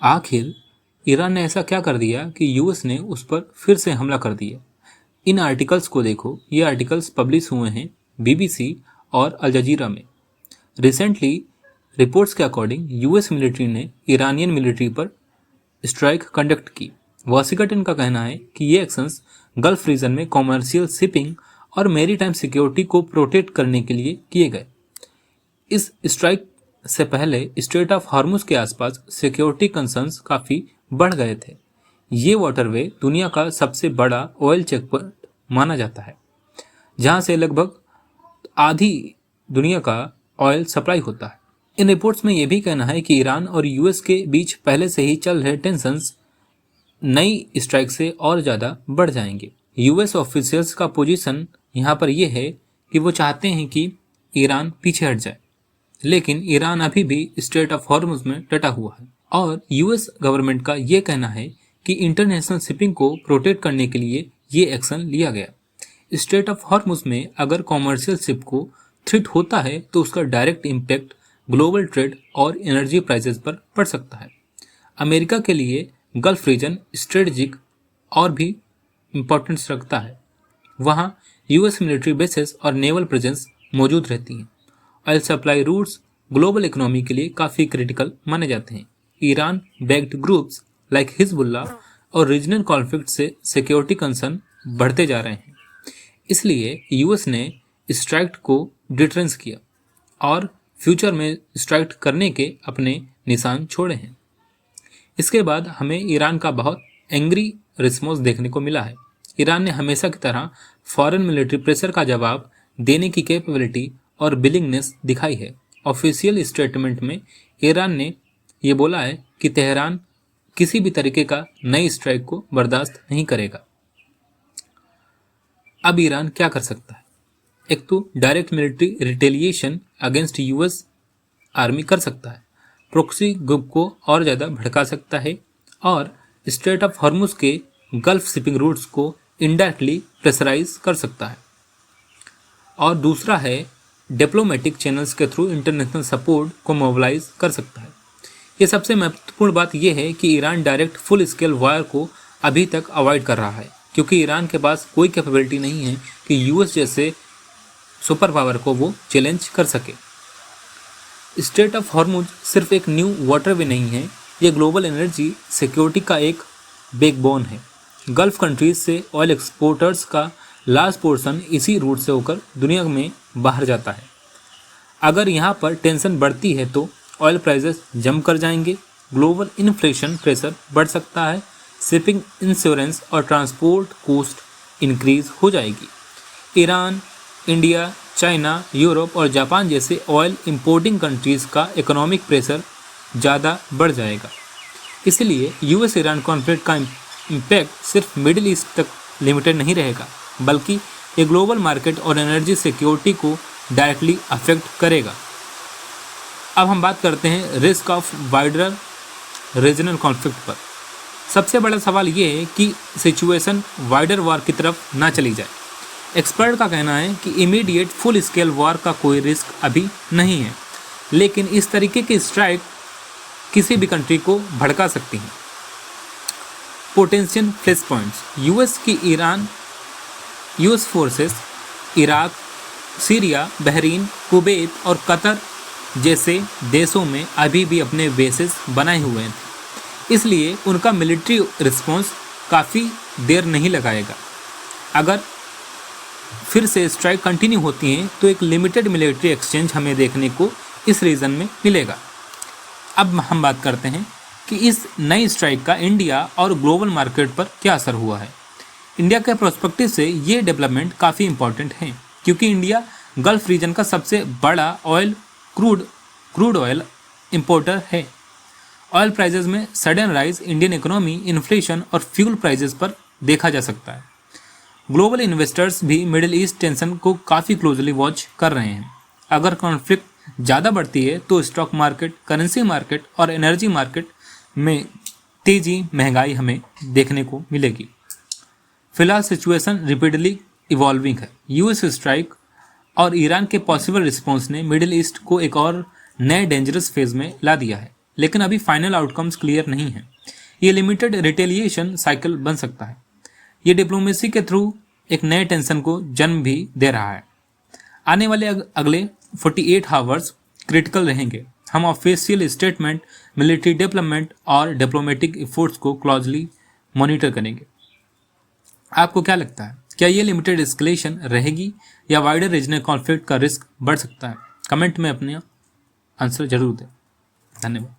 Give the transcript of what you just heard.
आखिर ईरान ने ऐसा क्या कर दिया कि यूएस ने उस पर फिर से हमला कर दिया? इन आर्टिकल्स को देखो। ये आर्टिकल्स पब्लिश हुए हैं बीबीसी और अल जजीरा में। रिसेंटली रिपोर्ट्स के अकॉर्डिंग यूएस मिलिट्री ने ईरानियन मिलिट्री पर स्ट्राइक कंडक्ट की। वॉशिंगटन का कहना है कि ये एक्शंस गल्फ रीजन में कॉमर्शियल शिपिंग और मैरीटाइम सिक्योरिटी को प्रोटेक्ट करने के लिए किए गए। इस स्ट्राइक से पहले स्ट्रेट ऑफ हॉर्मुज के आसपास सिक्योरिटी कंसर्न्स काफ़ी बढ़ गए थे। ये वाटरवे दुनिया का सबसे बड़ा ऑयल चेकपॉइंट माना जाता है, जहां से लगभग आधी दुनिया का ऑयल सप्लाई होता है। इन रिपोर्ट्स में यह भी कहना है कि ईरान और यूएस के बीच पहले से ही चल रहे टेंशंस नई स्ट्राइक से और ज़्यादा बढ़ जाएंगे। यूएस ऑफिशियल्स का पोजीशन यहाँ पर यह है कि वो चाहते हैं कि ईरान पीछे हट जाए, लेकिन ईरान अभी भी स्ट्रेट ऑफ हॉर्मुज में डटा हुआ है। और यूएस गवर्नमेंट का ये कहना है कि इंटरनेशनल शिपिंग को प्रोटेक्ट करने के लिए ये एक्शन लिया गया। स्ट्रेट ऑफ हॉर्मुज में अगर कॉमर्शियल शिप को थ्रेट होता है तो उसका डायरेक्ट इम्पैक्ट ग्लोबल ट्रेड और एनर्जी प्राइसेस पर पड़ सकता है। अमेरिका के लिए गल्फ रीजन स्ट्रेटजिक और भी इम्पोर्टेंस रखता है। वहाँ यूएस मिलिट्री बेसेस और नेवल प्रेजेंस मौजूद रहती हैं। Oil supply routes global economy के लिए काफ़ी क्रिटिकल माने जाते हैं। Iran backed groups like Hezbollah और रीजनल कॉन्फ्लिक्ट से सिक्योरिटी कंसर्न बढ़ते जा रहे हैं। इसलिए यूएस ने स्ट्राइक को डिटरेंस किया और फ्यूचर में स्ट्राइक करने के अपने निशान छोड़े हैं। इसके बाद हमें ईरान का बहुत एंग्री रिस्पॉन्स देखने को मिला है। ईरान ने हमेशा की तरह फॉरेन मिलिट्री प्रेशर का जवाब देने की कैपेबिलिटी और विलिंगनेस दिखाई है। ऑफिशियल स्टेटमेंट में ईरान ने यह बोला है कि तेहरान किसी भी तरीके का नई स्ट्राइक को बर्दाश्त नहीं करेगा। अब ईरान क्या कर सकता है? एक तो direct military retaliation against US army कर सकता है, प्रॉक्सी ग्रुप को और ज़्यादा भड़का सकता है और स्ट्रेट ऑफ हॉर्मुज के गल्फ शिपिंग रूट्स को इनडायरेक्टली प्रेशराइज कर सकता है। और दूसरा है डिप्लोमेटिक चैनल्स के थ्रू इंटरनेशनल सपोर्ट को मोबिलाइज कर सकता है। ये सबसे महत्वपूर्ण बात यह है कि ईरान डायरेक्ट फुल स्केल वार को अभी तक अवॉइड कर रहा है, क्योंकि ईरान के पास कोई कैपेबिलिटी नहीं है कि यूएस जैसे सुपर पावर को वो चैलेंज कर सके। स्ट्रेट ऑफ हॉर्मुज सिर्फ एक न्यू वाटरवे नहीं है, ये ग्लोबल एनर्जी सिक्योरिटी का एक बैकबोन है। गल्फ कंट्रीज से ऑयल एक्सपोर्टर्स का लार्ज पोर्शन इसी रूट से होकर दुनिया में बाहर जाता है। अगर यहाँ पर टेंशन बढ़ती है तो ऑयल प्राइसेस जंप कर जाएंगे, ग्लोबल इन्फ्लेशन प्रेशर बढ़ सकता है, शिपिंग इंश्योरेंस और ट्रांसपोर्ट कॉस्ट इंक्रीज हो जाएगी। ईरान, इंडिया, चाइना, यूरोप और जापान जैसे ऑयल इंपोर्टिंग कंट्रीज़ का इकोनॉमिक प्रेशर ज़्यादा बढ़ जाएगा। इसलिए यूएस ईरान कॉन्फ्लिक्ट का इम्पैक्ट सिर्फ मिडिल ईस्ट तक लिमिटेड नहीं रहेगा, बल्कि ये ग्लोबल मार्केट और एनर्जी सिक्योरिटी को डायरेक्टली अफेक्ट करेगा। अब हम बात करते हैं risk of wider regional conflict पर। सबसे बड़ा सवाल ये है कि सिचुएशन वाइडर वॉर की तरफ ना चली जाए। एक्सपर्ट का कहना है कि इमीडिएट फुल स्केल वॉर का कोई रिस्क अभी नहीं है, लेकिन इस तरीके की स्ट्राइक किसी भी कंट्री को भड़का सकती हैं। Potential flash points. US forces Iraq, Syria, Bahrain, Kuwait और कतर जैसे देशों में अभी भी अपने बेसेस बनाए हुए हैं, इसलिए उनका मिलिट्री रिस्पॉन्स काफ़ी देर नहीं लगाएगा। अगर फिर से स्ट्राइक कंटिन्यू होती हैं तो एक लिमिटेड मिलिट्री एक्सचेंज हमें देखने को इस रीजन में मिलेगा। अब हम बात करते हैं कि इस नई स्ट्राइक का इंडिया और ग्लोबल मार्केट पर क्या असर हुआ है। इंडिया के प्रोस्पेक्टिव से ये डेवलपमेंट काफ़ी इंपॉर्टेंट है, क्योंकि इंडिया गल्फ रीजन का सबसे बड़ा क्रूड ऑयल इंपोर्टर है। ऑयल प्राइसेस में sudden rise Indian economy, inflation और फ्यूल प्राइसेस पर देखा जा सकता है। ग्लोबल इन्वेस्टर्स भी मिडिल ईस्ट टेंशन को काफ़ी क्लोजली वॉच कर रहे हैं। अगर कॉन्फ्लिक्ट ज़्यादा बढ़ती है तो स्टॉक मार्केट, करेंसी मार्केट और एनर्जी मार्केट में तेज़ी, महंगाई हमें देखने को मिलेगी। फिलहाल सिचुएशन रिपीटली इवॉल्विंग है। यूएस स्ट्राइक और ईरान के पॉसिबल रिस्पॉन्स ने मिडिल ईस्ट को एक और नए डेंजरस फेज में ला दिया है। लेकिन अभी फाइनल आउटकम्स क्लियर नहीं है। ये लिमिटेड रिटेलिएशन साइकिल बन सकता है। ये डिप्लोमेसी के थ्रू एक नए टेंशन को जन्म भी दे रहा है। आने वाले अगले 48 आवर्स क्रिटिकल रहेंगे। हम ऑफिशियल स्टेटमेंट, मिलिट्री डेवलपमेंट और डिप्लोमेटिक एफर्ट्स को क्लोजली मॉनिटर करेंगे। आपको क्या लगता है, क्या ये लिमिटेड एस्केलेशन रहेगी या वाइडर रीजनल कॉन्फ्लिक्ट का रिस्क बढ़ सकता है? कमेंट में अपने आंसर जरूर दें। धन्यवाद।